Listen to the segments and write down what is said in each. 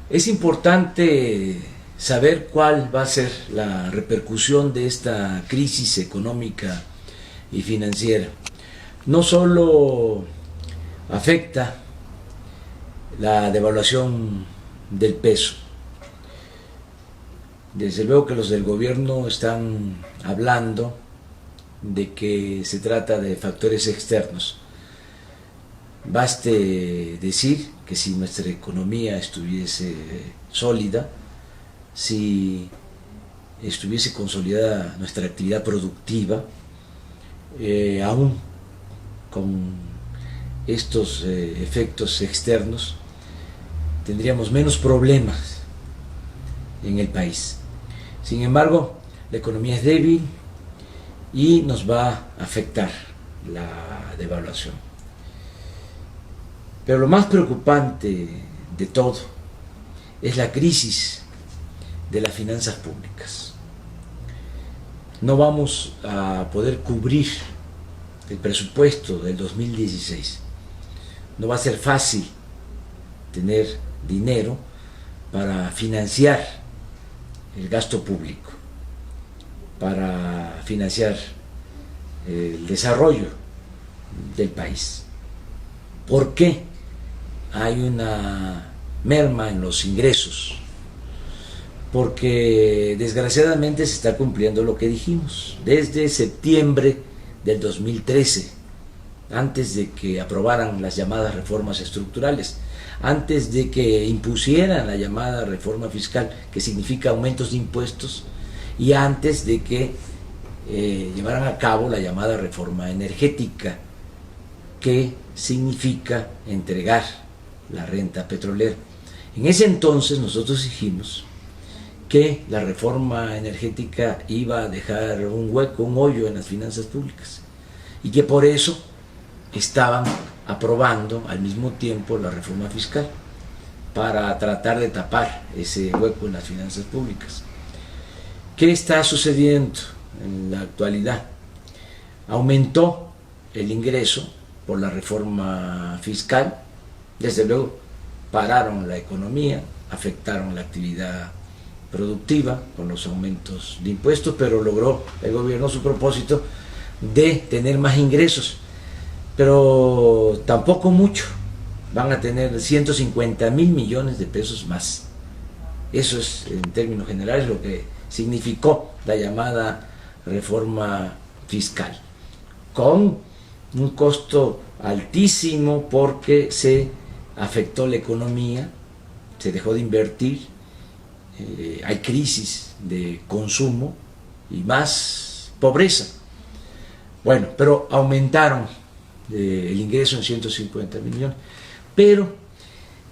Es importante saber cuál va a ser la repercusión de esta crisis económica y financiera. No solo afecta la devaluación del peso. Desde luego que los del gobierno están hablando de que se trata de factores externos. Baste decir que si nuestra economía estuviese sólida, si estuviese consolidada nuestra actividad productiva, aún con estos efectos externos, tendríamos menos problemas en el país. Sin embargo, la economía es débil y nos va a afectar la devaluación. Pero lo más preocupante de todo es la crisis de las finanzas públicas. No vamos a poder cubrir el presupuesto del 2016. No va a ser fácil tener dinero para financiar el gasto público, para financiar el desarrollo del país. ¿Por qué hay una merma en los ingresos? Porque desgraciadamente se está cumpliendo lo que dijimos desde septiembre del 2013, antes de que aprobaran las llamadas reformas estructurales, antes de que impusieran la llamada reforma fiscal, que significa aumentos de impuestos, y antes de que llevaran a cabo la llamada reforma energética, que significa entregar la renta petrolera. En ese entonces nosotros dijimos que la reforma energética iba a dejar un hueco, un hoyo en las finanzas públicas, y que por eso estaban aprobando al mismo tiempo la reforma fiscal, para tratar de tapar ese hueco en las finanzas públicas. ¿Qué está sucediendo en la actualidad? Aumentó el ingreso por la reforma fiscal, desde luego pararon la economía, afectaron la actividad productiva con los aumentos de impuestos, pero logró el gobierno su propósito de tener más ingresos, pero tampoco mucho. Van a tener 150,000 millones de pesos más. Eso es, en términos generales, lo que significó la llamada reforma fiscal, con un costo altísimo porque se afectó la economía, se dejó de invertir, hay crisis de consumo y más pobreza. Bueno, pero aumentaron el ingreso en 150,000 millones, pero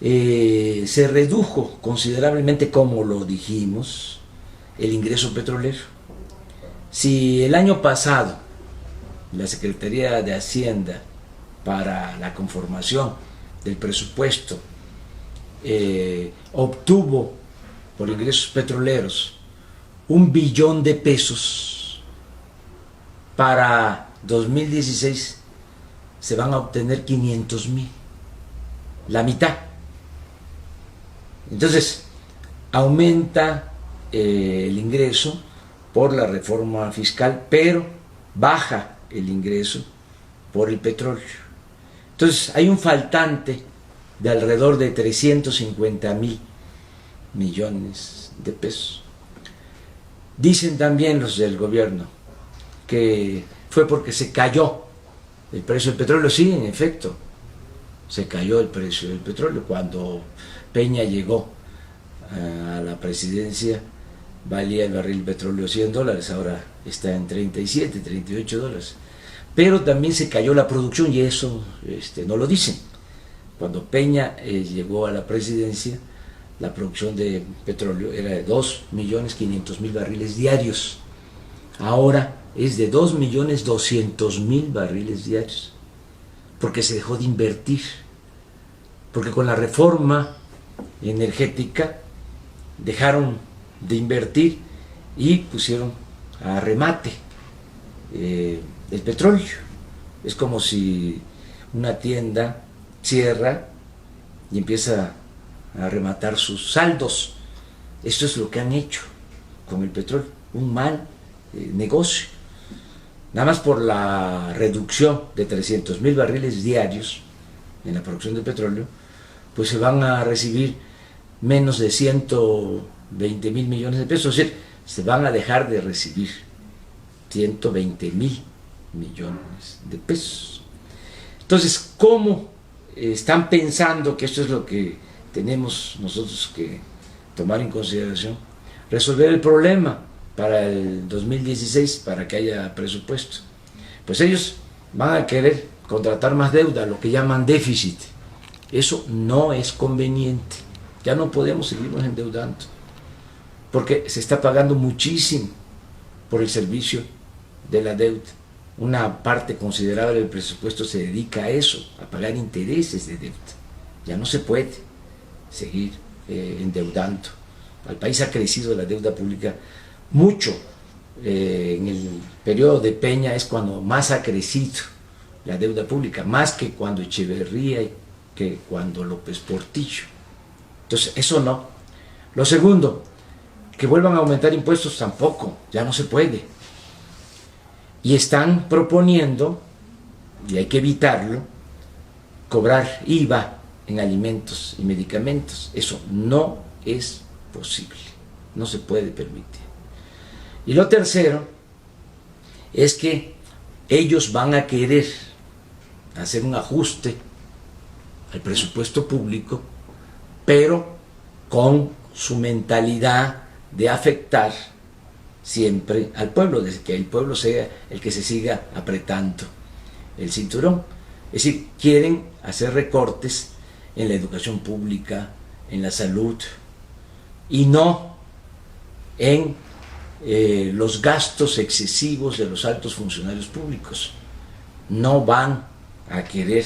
se redujo considerablemente, como lo dijimos, el ingreso petrolero. Si el año pasado la Secretaría de Hacienda, para la conformación del presupuesto, obtuvo por ingresos petroleros 1 billón de pesos, para 2016 se van a obtener 500,000, la mitad. Entonces aumenta el ingreso por la reforma fiscal, pero baja el ingreso por el petróleo. Entonces hay un faltante de alrededor de 350,000 millones de pesos. Dicen también los del gobierno que fue porque se cayó el precio del petróleo. Sí, en efecto, se cayó el precio del petróleo. Cuando Peña llegó a la presidencia, valía el barril de petróleo $100, ahora está en 37, 38 dólares. Pero también se cayó la producción, y eso no lo dicen. Cuando Peña llegó a la presidencia, la producción de petróleo era de 2.500.000 barriles diarios. Ahora es de 2.200.000 barriles diarios, porque se dejó de invertir, porque con la reforma energética dejaron de invertir y pusieron a remate el petróleo. Es como si una tienda cierra y empieza a rematar sus saldos. Esto es lo que han hecho con el petróleo, un mal negocio. Nada más por la reducción de 300.000 barriles diarios en la producción de petróleo, pues se van a recibir menos de 120.000 millones de pesos, es decir, se van a dejar de recibir 120.000 millones de pesos. Entonces, ¿cómo están pensando que esto es lo que tenemos nosotros que tomar en consideración? Resolver el problema para el 2016, para que haya presupuesto. Pues ellos van a querer contratar más deuda, lo que llaman déficit. Eso no es conveniente. Ya no podemos seguirnos endeudando, porque se está pagando muchísimo por el servicio de la deuda. Una parte considerable del presupuesto se dedica a eso, a pagar intereses de deuda. Ya no se puede seguir endeudando. El país ha crecido la deuda pública mucho. En el periodo de Peña es cuando más ha crecido la deuda pública, más que cuando Echeverría y que cuando López Portillo. Entonces, eso no. Lo segundo, que vuelvan a aumentar impuestos tampoco, ya no se puede. Y están proponiendo, y hay que evitarlo, cobrar IVA en alimentos y medicamentos. Eso no es posible, no se puede permitir. Y lo tercero es que ellos van a querer hacer un ajuste al presupuesto público, pero con su mentalidad de afectar siempre al pueblo, de que el pueblo sea el que se siga apretando el cinturón. Es decir, quieren hacer recortes en la educación pública, en la salud, y no en los gastos excesivos de los altos funcionarios públicos. No van a querer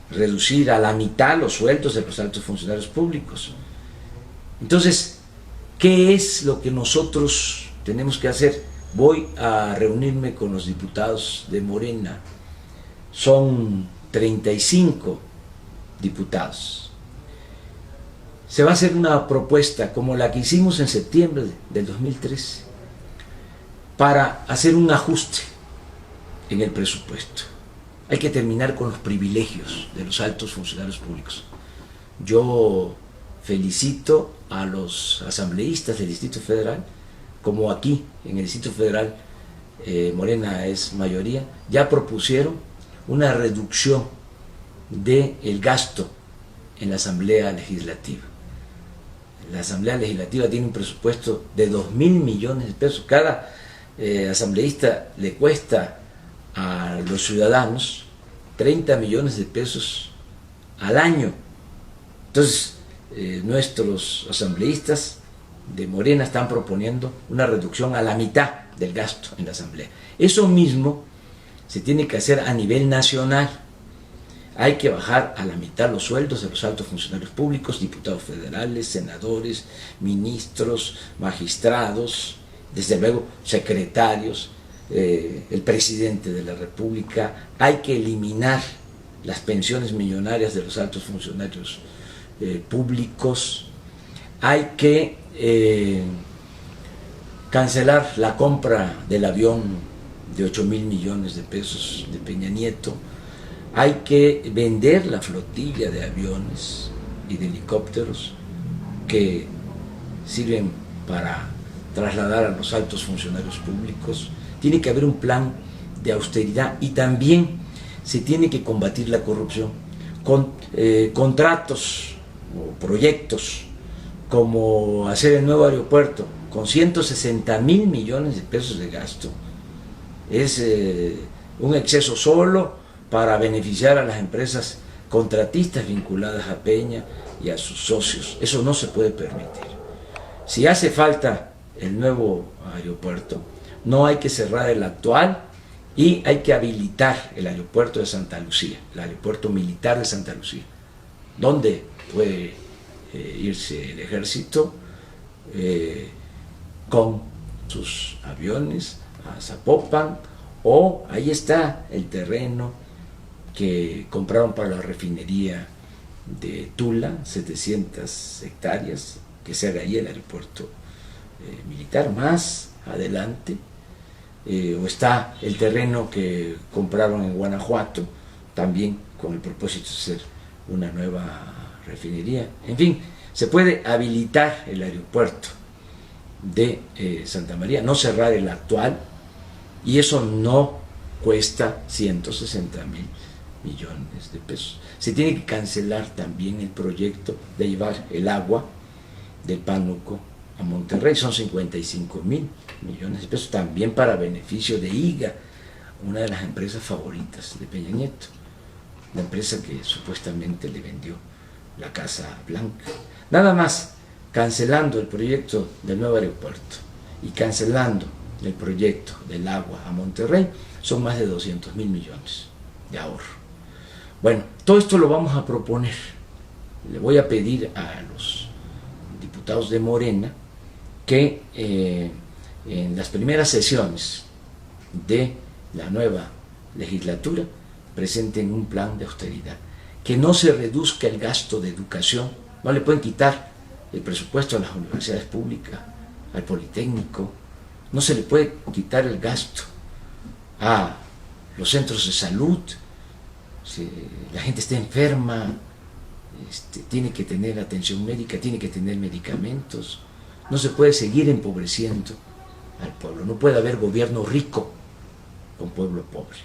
reducir a la mitad los sueldos de los altos funcionarios públicos. Entonces, ¿qué es lo que nosotros tenemos que hacer? Voy a reunirme con los diputados de Morena. Son 35 diputados. Se va a hacer una propuesta como la que hicimos en septiembre del 2013 para hacer un ajuste en el presupuesto. Hay que terminar con los privilegios de los altos funcionarios públicos. Yo felicito a los asambleístas del Distrito Federal, como aquí en el Distrito Federal Morena es mayoría, ya propusieron una reducción del gasto en la Asamblea Legislativa. La Asamblea Legislativa tiene un presupuesto de 2.000 millones de pesos. Cada asambleísta le cuesta a los ciudadanos 30 millones de pesos al año. Entonces, nuestros asambleístas de Morena están proponiendo una reducción a la mitad del gasto en la Asamblea. Eso mismo se tiene que hacer a nivel nacional. Hay que bajar a la mitad los sueldos de los altos funcionarios públicos, diputados federales, senadores, ministros, magistrados, desde luego secretarios, el presidente de la República. Hay que eliminar las pensiones millonarias de los altos funcionarios públicos. Hay que cancelar la compra del avión de 8.000 millones de pesos de Peña Nieto. Hay que vender la flotilla de aviones y de helicópteros que sirven para trasladar a los altos funcionarios públicos. Tiene que haber un plan de austeridad y también se tiene que combatir la corrupción con contratos o proyectos como hacer el nuevo aeropuerto con 160.000 millones de pesos de gasto. Es un exceso solo para beneficiar a las empresas contratistas vinculadas a Peña y a sus socios. Eso no se puede permitir. Si hace falta el nuevo aeropuerto, no hay que cerrar el actual y hay que habilitar el aeropuerto de Santa Lucía, el aeropuerto militar de Santa Lucía, donde puede irse el ejército con sus aviones a Zapopan, o ahí está el terreno que compraron para la refinería de Tula, 700 hectáreas, que se haga ahí el aeropuerto militar. Más adelante, o está el terreno que compraron en Guanajuato, también con el propósito de hacer una nueva refinería. En fin, se puede habilitar el aeropuerto de Santa María, no cerrar el actual, y eso no cuesta 160,000 millones de pesos. Se tiene que cancelar también el proyecto de llevar el agua del Pánuco a Monterrey, son 55,000 millones de pesos, también para beneficio de IGA, una de las empresas favoritas de Peña Nieto, la empresa que supuestamente le vendió la Casa Blanca. Nada más, cancelando el proyecto del nuevo aeropuerto y cancelando el proyecto del agua a Monterrey, son más de 200,000 millones de ahorro. Bueno, todo esto lo vamos a proponer. Le voy a pedir a los diputados de Morena que en las primeras sesiones de la nueva legislatura presenten un plan de austeridad, que no se reduzca el gasto de educación. No le pueden quitar el presupuesto a las universidades públicas, al Politécnico, no se le puede quitar el gasto a los centros de salud. Si la gente está enferma, tiene que tener atención médica, tiene que tener medicamentos. No se puede seguir empobreciendo al pueblo. No puede haber gobierno rico con pueblo pobre.